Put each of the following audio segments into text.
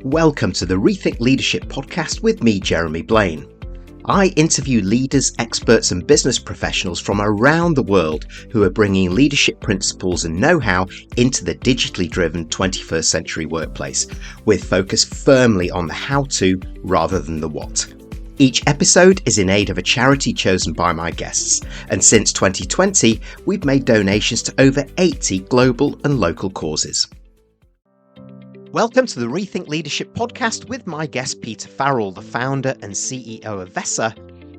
Welcome to the Rethink Leadership podcast with me, Jeremy Blain. I interview leaders, experts and business professionals from around the world who are bringing leadership principles and know-how into the digitally driven 21st century workplace, with focus firmly on the how-to rather than the what. Each episode is in aid of a charity chosen by my guests, and since 2020, we've made donations to over 80 global and local causes. Welcome to the Rethink Leadership podcast with my guest Peter Farrell, the founder and CEO of Vessa,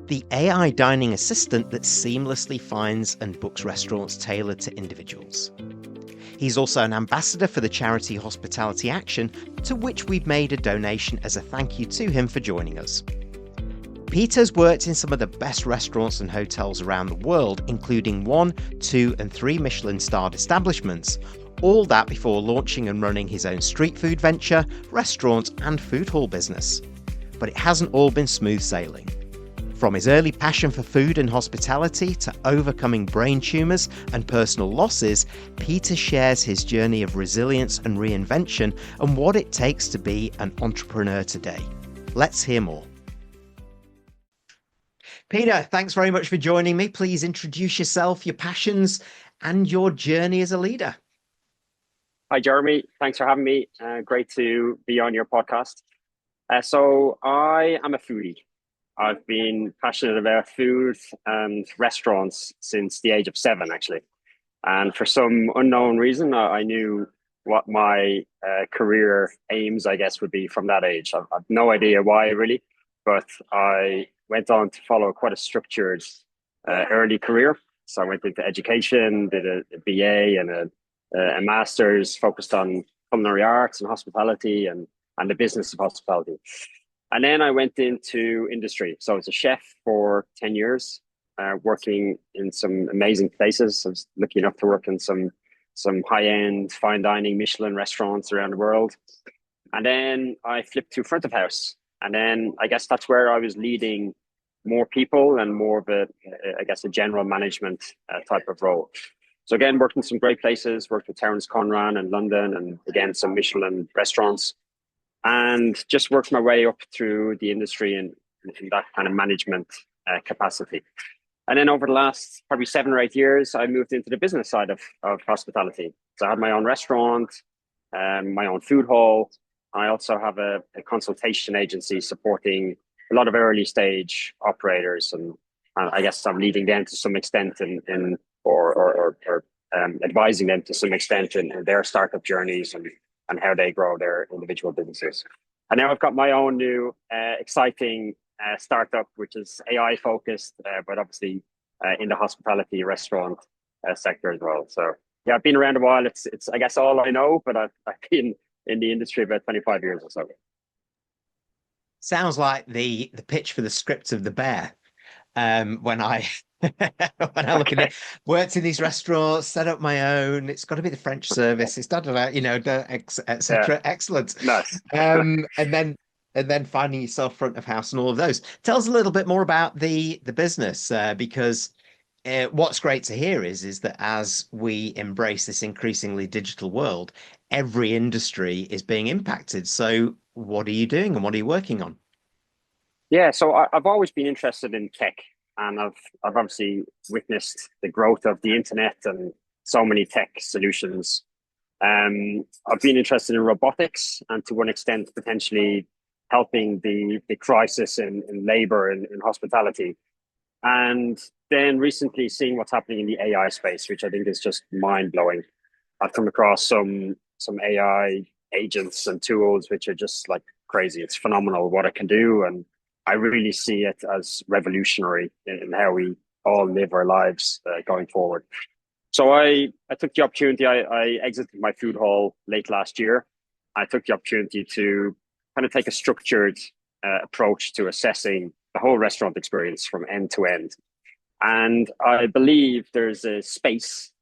the AI dining assistant that seamlessly finds and books restaurants tailored to individuals. He's also an ambassador for the charity Hospitality Action, to which we've made a donation as a thank you to him for joining us. Peter's worked in some of the best restaurants and hotels around the world, including 1, 2 and 3 Michelin-starred establishments, all that before launching and running his own street food venture, restaurant and food hall business. But it hasn't all been smooth sailing. From his early passion for food and hospitality to overcoming brain tumours and personal losses, Peter shares his journey of resilience and reinvention and what it takes to be an entrepreneur today. Let's hear more. Peter, thanks very much for joining me. Please introduce yourself, your passions and your journey as a leader. Hi, Jeremy. Thanks for having me. Great to be on your podcast. So I am a foodie. I've been passionate about food and restaurants since the age of 7, actually. And for some unknown reason, I knew what my career aims, I guess, would be from that age. I've no idea why, really, but I went on to follow quite a structured early career. So I went into education, did a BA and a master's focused on culinary arts and hospitality and the business of hospitality. And then I went into industry. So I was a chef for 10 years, working in some amazing places. I was lucky enough to work in some high-end fine dining Michelin restaurants around the world. And then I flipped to front of house. And then I guess that's where I was leading more people and more of a general management type of role. So again, worked in some great places, worked with Terence Conran in London and again, some Michelin restaurants, and just worked my way up through the industry in that kind of management capacity. And then over the last probably 7 or 8 years, I moved into the business side of hospitality. So I had my own restaurant, my own food hall. I also have a consultation agency supporting a lot of early stage operators. And I guess I'm leading them to some extent in advising them to some extent in their startup journeys and how they grow their individual businesses. And now I've got my own new exciting startup, which is AI focused, but obviously in the hospitality restaurant sector as well. So yeah, I've been around a while. It's I guess all I know, but I've been in the industry about 25 years or so. Sounds like the pitch for the script of The Bear. When I look at it, worked in these restaurants, set up my own. It's got to be the French service. It's done about, etc. Yeah. Excellent. Nice. And then finding yourself front of house and all of those. Tell us a little bit more about the business, because what's great to hear is that as we embrace this increasingly digital world, every industry is being impacted. So what are you doing and what are you working on? Yeah, so I've always been interested in tech, and I've obviously witnessed the growth of the internet and so many tech solutions. I've been interested in robotics and to one extent potentially helping the crisis in labor in hospitality. And then recently seeing what's happening in the AI space, which I think is just mind-blowing. I've come across some AI agents and tools which are just like crazy. It's phenomenal what it can do, and I really see it as revolutionary in how we all live our lives going forward. So I took the opportunity, I exited my food hall late last year. I took the opportunity to kind of take a structured approach to assessing the whole restaurant experience from end to end. And I believe there's a space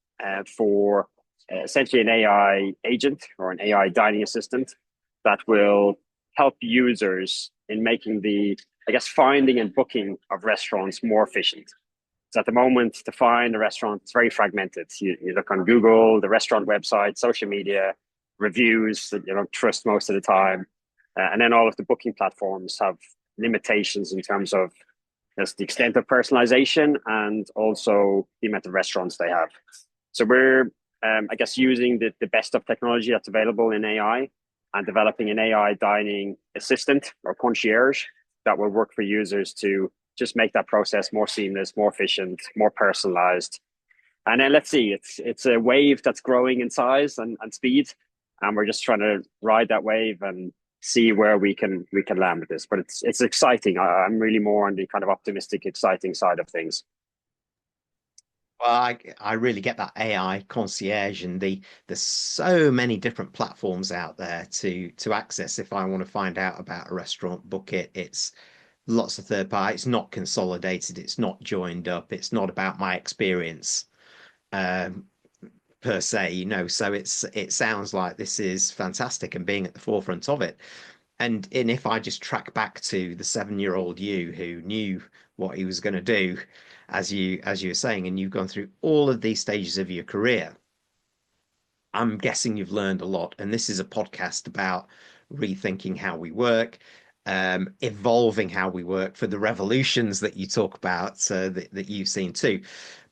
for essentially an AI agent or an AI dining assistant that will help users in making the, finding and booking of restaurants more efficient. So at the moment, to find a restaurant, it's very fragmented. You look on Google, the restaurant website, social media, reviews that you don't trust most of the time. And then all of the booking platforms have limitations in terms of just the extent of personalization and also the amount of restaurants they have. So we're, I guess, using the best of technology that's available in AI and developing an AI dining assistant or concierge that will work for users to just make that process more seamless, more efficient, more personalized. And then let's see, it's a wave that's growing in size and speed, and we're just trying to ride that wave and see where we can land with this. But it's exciting. I'm really more on the kind of optimistic, exciting side of things. Well, I really get that AI concierge, and there's so many different platforms out there to access. If I want to find out about a restaurant, book it. It's lots of third party. It's not consolidated. It's not joined up. It's not about my experience um, per se, So it sounds like this is fantastic and being at the forefront of it. And if I just track back to the 7-year-old you who knew what he was going to do, as you were saying, and you've gone through all of these stages of your career, I'm guessing you've learned a lot. And this is a podcast about rethinking how we work, evolving how we work for the revolutions that you talk about, that you've seen too.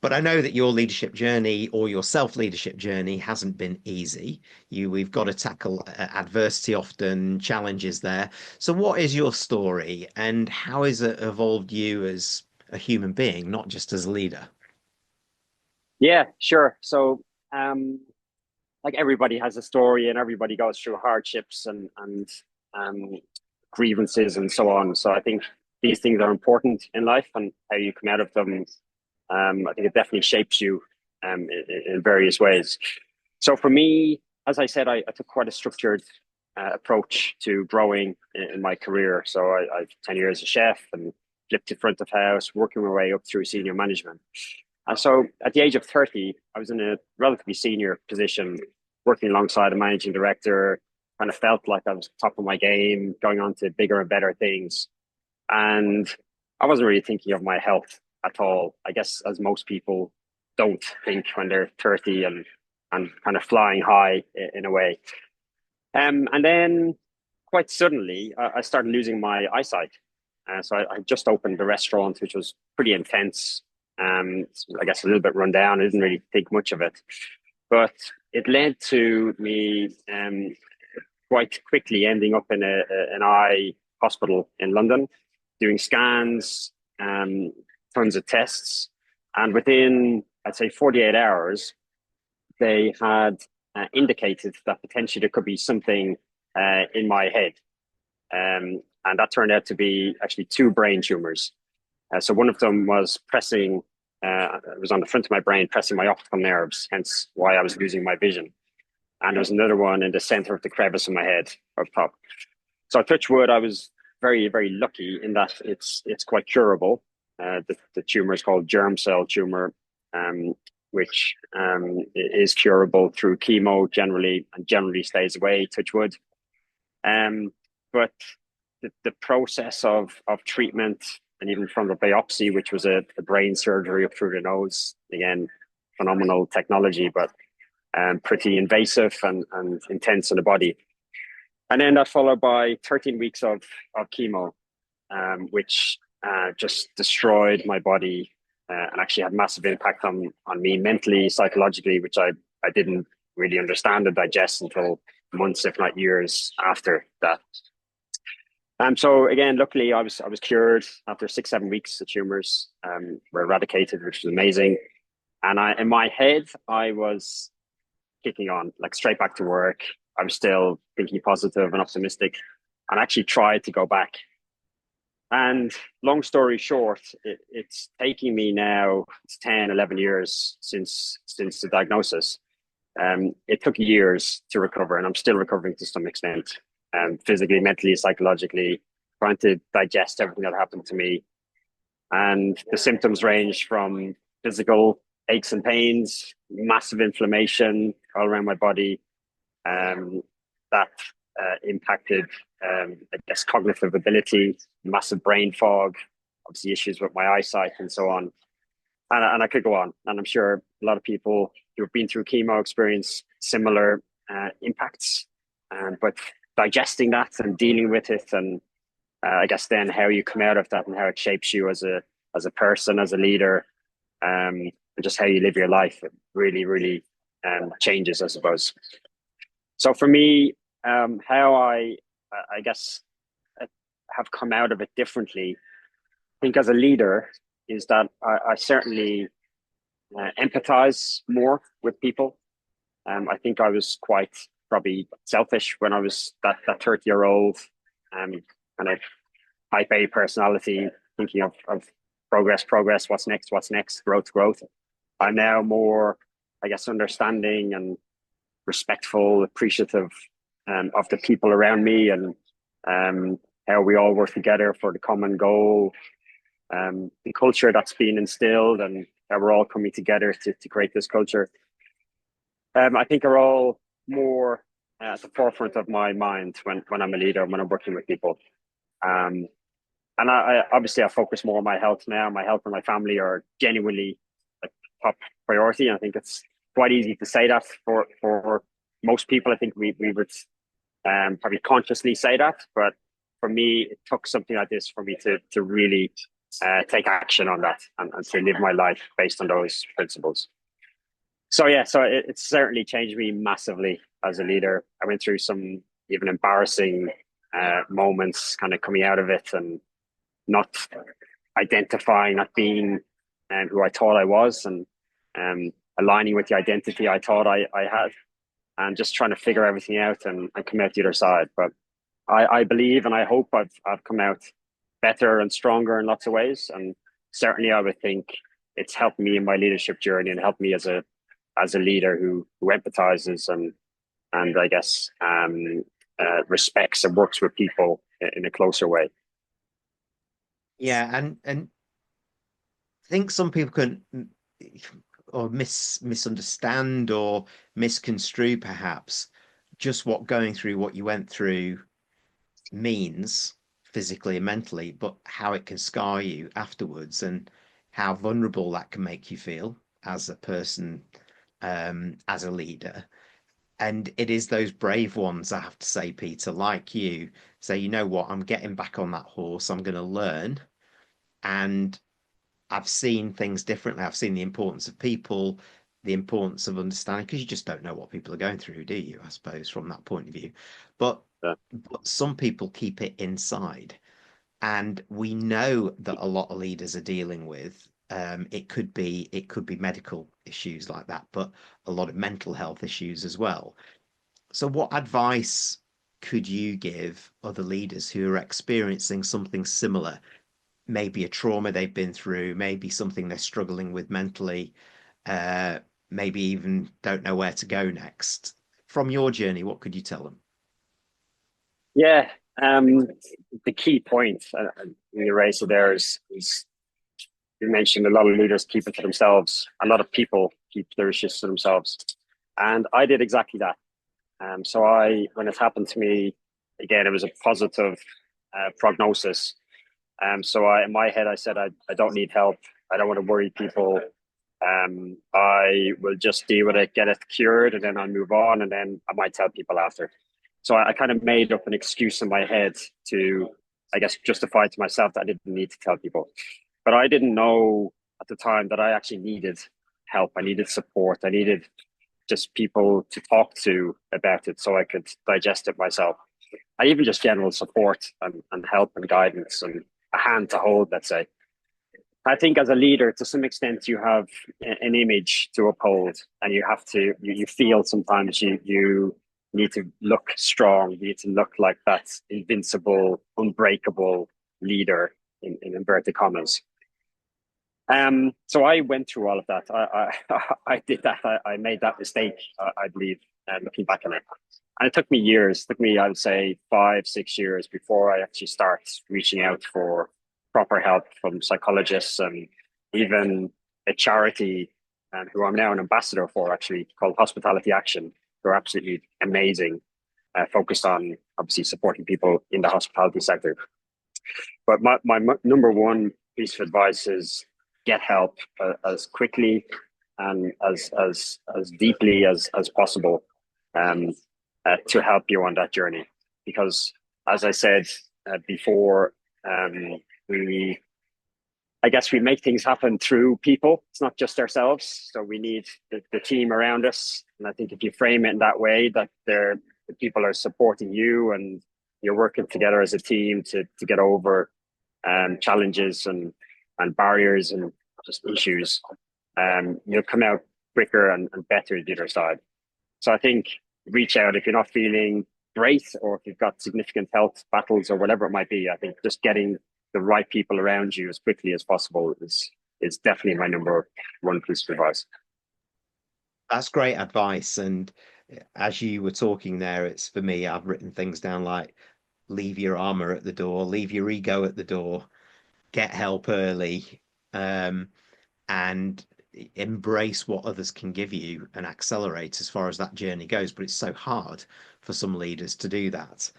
But I know that your leadership journey or your self-leadership journey hasn't been easy. We've got to tackle adversity often, challenges there. So what is your story, and how has it evolved you as a human being, not just as a leader? Yeah, sure. So like everybody has a story and everybody goes through hardships and um, grievances and so on. So I think these things are important in life, and how you come out of them. I think it definitely shapes you in various ways. So for me, as I said, I took quite a structured approach to growing in my career. So I've 10 years as a chef and flipped to front of house, working my way up through senior management. And so at the age of 30, I was in a relatively senior position, working alongside a managing director, kind of felt like I was top of my game, going on to bigger and better things. And I wasn't really thinking of my health at all. I guess as most people don't think when they're 30 and kind of flying high in a way. And then quite suddenly, I started losing my eyesight. So I just opened a restaurant, which was pretty intense. I guess a little bit run down. I didn't really think much of it, but it led to me quite quickly ending up in an eye hospital in London, doing scans, tons of tests, and within I'd say 48 hours, they had indicated that potentially there could be something in my head, and that turned out to be actually two brain tumors. So one of them was pressing, it was on the front of my brain, pressing my optical nerves, hence why I was losing my vision. And there was another one in the center of the crevice of my head up top. So touch wood, I was very, very lucky in that it's quite curable. The tumor is called germ cell tumor, which is curable through chemo generally, and generally stays away, touch wood. But the process of treatment, and even from the biopsy, which was a brain surgery up through the nose, again, phenomenal technology, but pretty invasive and intense on the body. And then that followed by 13 weeks of chemo, which just destroyed my body and actually had massive impact on me mentally, psychologically, which I didn't really understand and digest until months, if not years after that. So again, luckily I was cured after 6-7 weeks. The tumors were eradicated, which was amazing. And in my head, I was kicking on, like straight back to work. I was still thinking positive and optimistic, and actually tried to go back. And long story short, it's taking me now, it's 10, 11 years since the diagnosis. It took years to recover, and I'm still recovering to some extent, physically, mentally, psychologically, trying to digest everything that happened to me. And the symptoms range from physical aches and pains, massive inflammation all around my body, that impacted, I guess, cognitive ability, massive brain fog, obviously issues with my eyesight and so on. And I could go on. And I'm sure a lot of people who have been through chemo experience similar impacts. But digesting that and dealing with it, and I guess then how you come out of that and how it shapes you as a person, as a leader, and just how you live your life. It really changes, I suppose. So for me, how I guess have come out of it differently, I think as a leader, is that I certainly empathize more with people. I think I was quite probably selfish when I was that 30-year-old kind of type A personality, thinking of progress, what's next, growth. I'm now more, I guess, understanding and respectful, appreciative of the people around me, and how we all work together for the common goal, the culture that's been instilled, and how we're all coming together to create this culture. I think are all more at the forefront of my mind when I'm a leader, when I'm working with people. And I obviously I focus more on my health now. My health and my family are genuinely a top priority. And I think it's quite easy to say that for most people. I think we would probably consciously say that, but for me, it took something like this for me to really take action on that, and to live my life based on those principles. So yeah, so it's certainly changed me massively as a leader. I went through some even embarrassing moments kind of coming out of it, and not identifying, not being who I thought I was, and aligning with the identity I thought I had, and just trying to figure everything out and come out the other side. But I believe and I hope I've come out better and stronger in lots of ways. And certainly I would think it's helped me in my leadership journey, and helped me as a leader who empathizes and I guess respects and works with people in a closer way. Yeah, and I think some people can or misunderstand or misconstrue perhaps just what going through what you went through means physically and mentally, but how it can scar you afterwards, and how vulnerable that can make you feel as a person, as a leader. And it is those brave ones, I have to say, Peter, like you, say, you know what, I'm getting back on that horse, I'm going to learn. And I've seen things differently. I've seen the importance of people, the importance of understanding, because you just don't know what people are going through, do you? I suppose from that point of view. But some people keep it inside, and we know that a lot of leaders are dealing with. It could be medical issues like that, but a lot of mental health issues as well. So, what advice could you give other leaders who are experiencing something similar? Maybe a trauma they've been through, maybe something they're struggling with mentally, maybe even don't know where to go next. From your journey, what could you tell them? Yeah, the key point in the race there is you mentioned a lot of leaders keep it to themselves. A lot of people keep their issues to themselves, and I did exactly that. So when it happened to me, again, it was a positive prognosis. So in my head, I said, I don't need help. I don't want to worry people. I will just deal with it, get it cured, and then I'll move on, and then I might tell people after. So I kind of made up an excuse in my head to, I guess, justify to myself that I didn't need to tell people. But I didn't know at the time that I actually needed help. I needed support. I needed just people to talk to about it so I could digest it myself. And even just general support and help and guidance and a hand to hold, let's say. I think as a leader, to some extent, you have an image to uphold, and you have to, you feel sometimes you need to look strong, you need to look like that invincible, unbreakable leader in inverted commas. So I went through all of that. I did that. I made that mistake, I believe, looking back on it. And it took me years. It took me, I would say, 5-6 years before I actually start reaching out for proper help from psychologists, and even a charity who I'm now an ambassador for, actually, called Hospitality Action. They're absolutely amazing, focused on obviously supporting people in the hospitality sector. But my number one piece of advice is get help as quickly and as deeply as possible, to help you on that journey. because, as I said before, we I guess we make things happen through people. It's not just ourselves. So we need the team around us. And I think if you frame it in that way, that the people are supporting you and you're working together as a team to get over challenges and barriers and just issues, you'll come out quicker and better the other side. So I think reach out if you're not feeling great or if you've got significant health battles or whatever it might be. I think just getting the right people around you as quickly as possible is definitely my number one piece of advice. That's great advice. And as you were talking there, it's for me, I've written things down like leave your armor at the door, leave your ego at the door, get help early, and embrace what others can give you and accelerate as far as that journey goes. But it's so hard for some leaders to do that.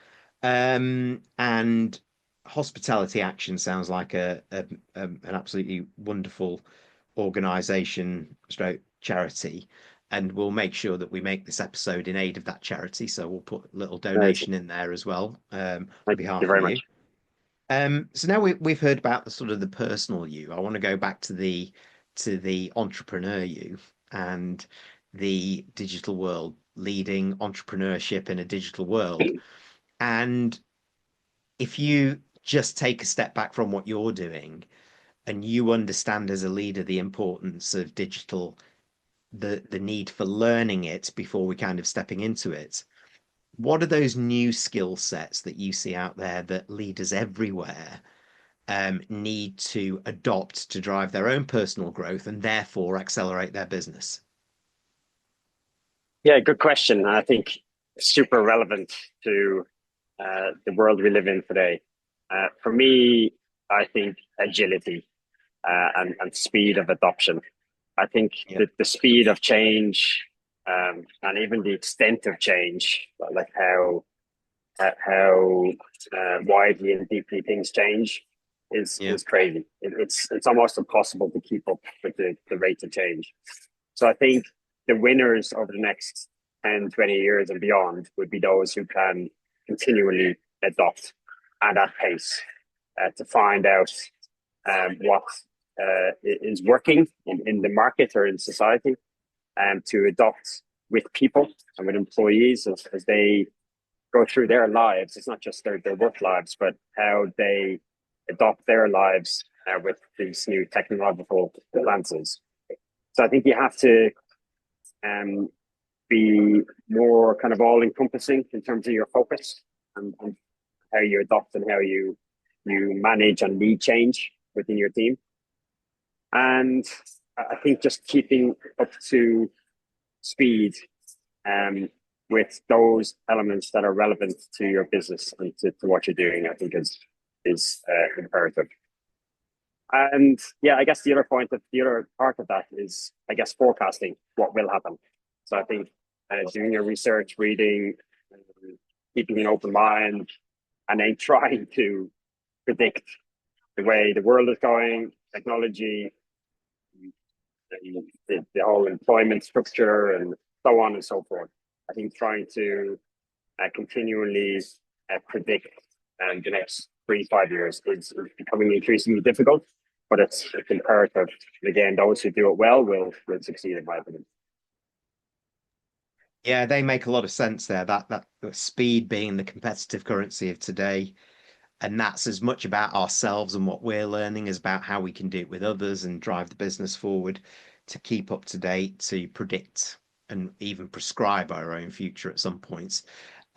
And Hospitality Action sounds like an absolutely wonderful organization stroke charity, and we'll make sure that we make this episode in aid of that charity, so we'll put a little donation in there as well, on behalf you very of you. much. So now we've heard about the sort of the personal you. I want to go back to the entrepreneur you and the digital world, leading entrepreneurship in a digital world. And if you just take a step back from what you're doing and you understand as a leader the importance of digital, the need for learning it before we kind of stepping into it, what are those new skill sets that you see out there that leaders everywhere need to adopt to drive their own personal growth and therefore accelerate their business? Yeah, good question. I think super relevant to the world we live in today. For me, I think agility and speed of adoption. I think the speed of change and even the extent of change, like how widely and deeply things change, is crazy. It's almost impossible to keep up with the rate of change. So I think the winners over the next 10, 20 years and beyond would be those who can continually adopt at that pace to find out what is working in the market or in society, and to adopt with people and with employees as they go through their lives. It's not just their work lives, but how they adopt their lives with these new technological advances. So I think you have to be more kind of all encompassing in terms of your focus and how you adopt and how you manage and lead change within your team. And I think just keeping up to speed with those elements that are relevant to your business and to what you're doing, I think is imperative. And yeah, I guess the other part of that is, I guess, forecasting what will happen. So I think doing your research, reading, keeping an open mind, and then trying to predict the way the world is going, technology, the whole employment structure, and so on and so forth. I think trying to continually predict the next 3-5 years is becoming increasingly difficult, but it's imperative. Again, those who do it well will succeed, in my opinion. Yeah, they make a lot of sense there. That speed being the competitive currency of today. And that's as much about ourselves and what we're learning as about how we can do it with others and drive the business forward to keep up to date, to predict and even prescribe our own future at some points.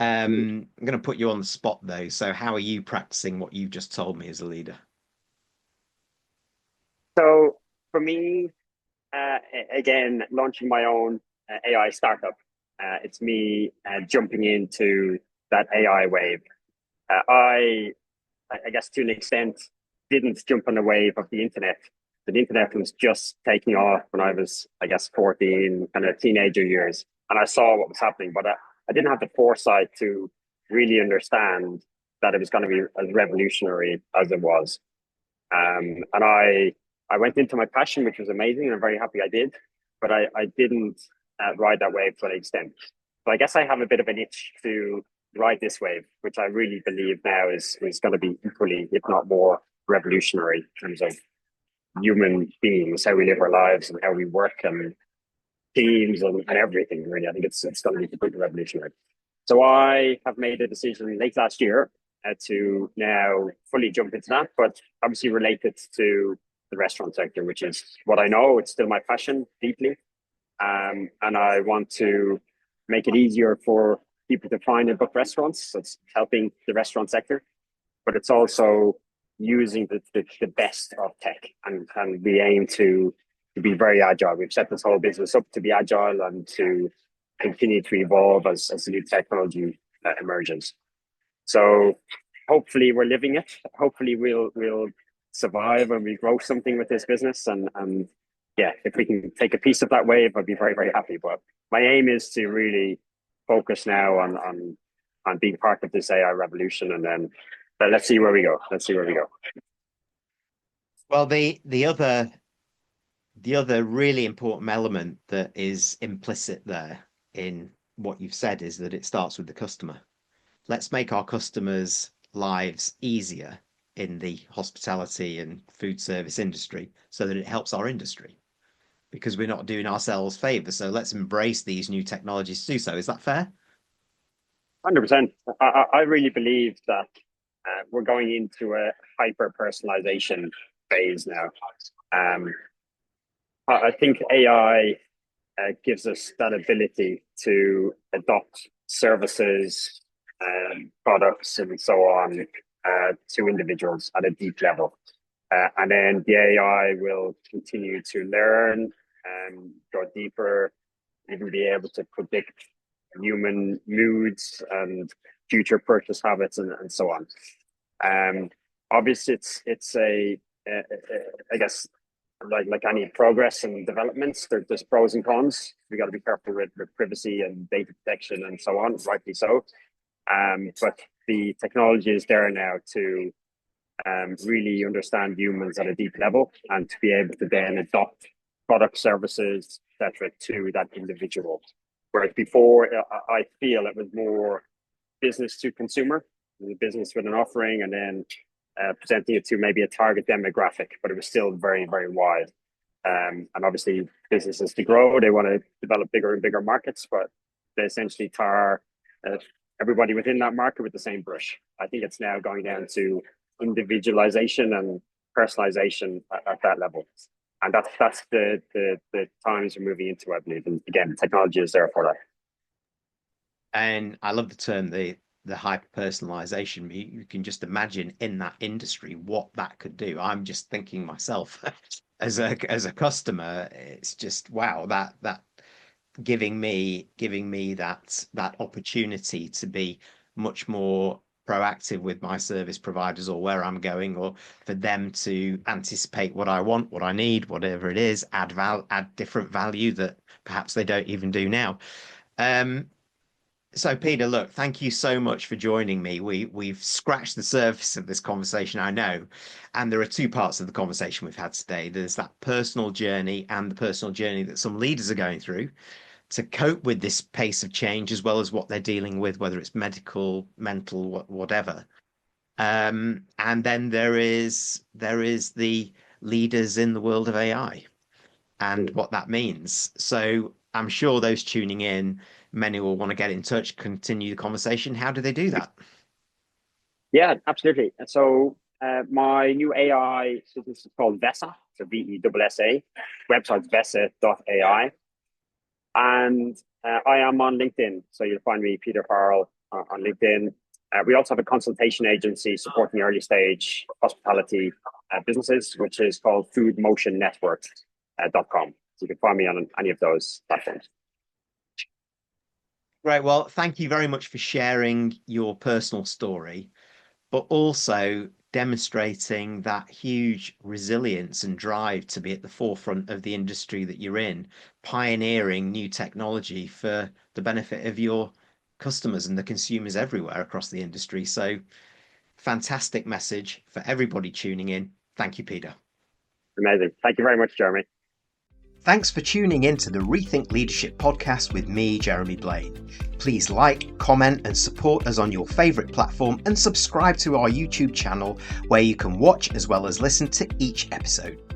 I'm going to put you on the spot though. So how are you practicing what you've just told me as a leader? So for me, again, launching my own AI startup, it's me jumping into that AI wave. I guess to an extent, didn't jump on the wave of the internet. The internet was just taking off when I was, I guess, 14, kind of teenager years. And I saw what was happening, but I didn't have the foresight to really understand that it was going to be as revolutionary as it was. And I went into my passion, which was amazing, and I'm very happy I did. But I didn't ride that wave to an extent. So I guess I have a bit of an itch to ride this wave, which I really believe now is going to be equally, if not more, revolutionary in terms of human beings, how we live our lives and how we work and teams and everything. Really, I think it's going to be completely revolutionary. So I have made a decision late last year to now fully jump into that, but obviously related to the restaurant sector, which is what I know. It's still my passion deeply. And I want to make it easier for people to find and book restaurants. So it's helping the restaurant sector, but it's also using the best of tech. And we aim to be very agile. We've set this whole business up to be agile and to continue to evolve as the new technology emerges. So hopefully we're living it. Hopefully we'll survive and we grow something with this business. And yeah, if we can take a piece of that wave, I'd be very, very happy. But my aim is to really focus now on being part of this AI revolution, and then let's see where we go. Let's see where we go. Well, the other really important element that is implicit there in what you've said is that it starts with the customer. Let's make our customers' lives easier in the hospitality and food service industry so that it helps our industry, because we're not doing ourselves favors. So let's embrace these new technologies to do so. Is that fair? 100%. I really believe that we're going into a hyper personalization phase now. I think AI gives us that ability to adopt services, products, and so on to individuals at a deep level. And then the AI will continue to learn and go deeper, even be able to predict human moods and future purchase habits and so on. Obviously, it's I guess, like any progress and developments, there's pros and cons. We got to be careful with privacy and data protection and so on, rightly so. But the technology is there now to really understand humans at a deep level and to be able to then adopt product, services, etc., to that individual. Whereas before, I feel it was more business to consumer, the business with an offering, and then presenting it to maybe a target demographic, but it was still very, very wide. And obviously, businesses to grow, they want to develop bigger and bigger markets, but they essentially tar everybody within that market with the same brush. I think it's now going down to individualization and personalization at that level. And that's the times we're moving into, I believe. And again, technology is there for that. And I love the term, the hyper personalization. You can just imagine in that industry what that could do. I'm just thinking myself as a customer, it's just wow, that giving me that opportunity to be much more proactive with my service providers or where I'm going, or for them to anticipate what I want, what I need, whatever it is, add different value that perhaps they don't even do now. So Peter, look, thank you so much for joining me. We've scratched the surface of this conversation, I know, and there are two parts of the conversation we've had today. There's that personal journey and the personal journey that some leaders are going through to cope with this pace of change, as well as what they're dealing with, whether it's medical, mental, whatever. And then there is the leaders in the world of AI and what that means. So I'm sure those tuning in, many will want to get in touch, continue the conversation. How do they do that? Yeah, absolutely. So my new AI business is called Vessa, so VESSA. Website's Vessa.ai. And I am on LinkedIn. So you'll find me, Peter Farrell, on LinkedIn. We also have a consultation agency supporting early stage hospitality businesses, which is called foodmotionnetwork.com. So you can find me on any of those platforms. Right. Well, thank you very much for sharing your personal story, but also demonstrating that huge resilience and drive to be at the forefront of the industry that you're in, pioneering new technology for the benefit of your customers and the consumers everywhere across the industry. So fantastic message for everybody tuning in. Thank you, Peter. Amazing. Thank you very much, Jeremy. Thanks for tuning in to the Rethink Leadership podcast with me, Jeremy Blain. Please like, comment and support us on your favourite platform and subscribe to our YouTube channel where you can watch as well as listen to each episode.